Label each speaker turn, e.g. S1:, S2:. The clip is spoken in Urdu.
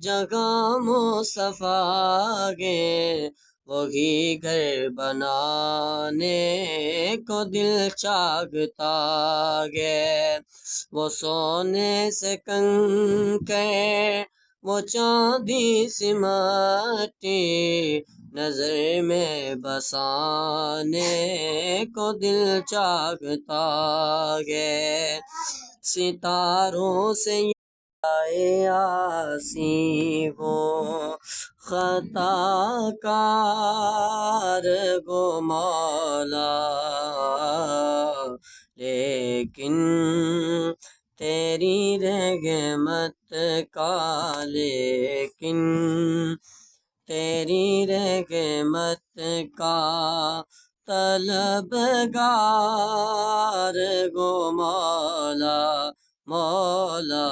S1: جگہ مصطفیٰ گے وہی گھر بنانے کو دل چاہتا گے، وہ سونے سے کنکر وہ چاندی سی مٹی نظر میں بسانے کو دل چاہتا گے، ستاروں سے آسی وہ خطا کار گو مولا، لیکن تیری رحمت کا، لیکن تیری رحمت کا طلبگار گو مولا، مولا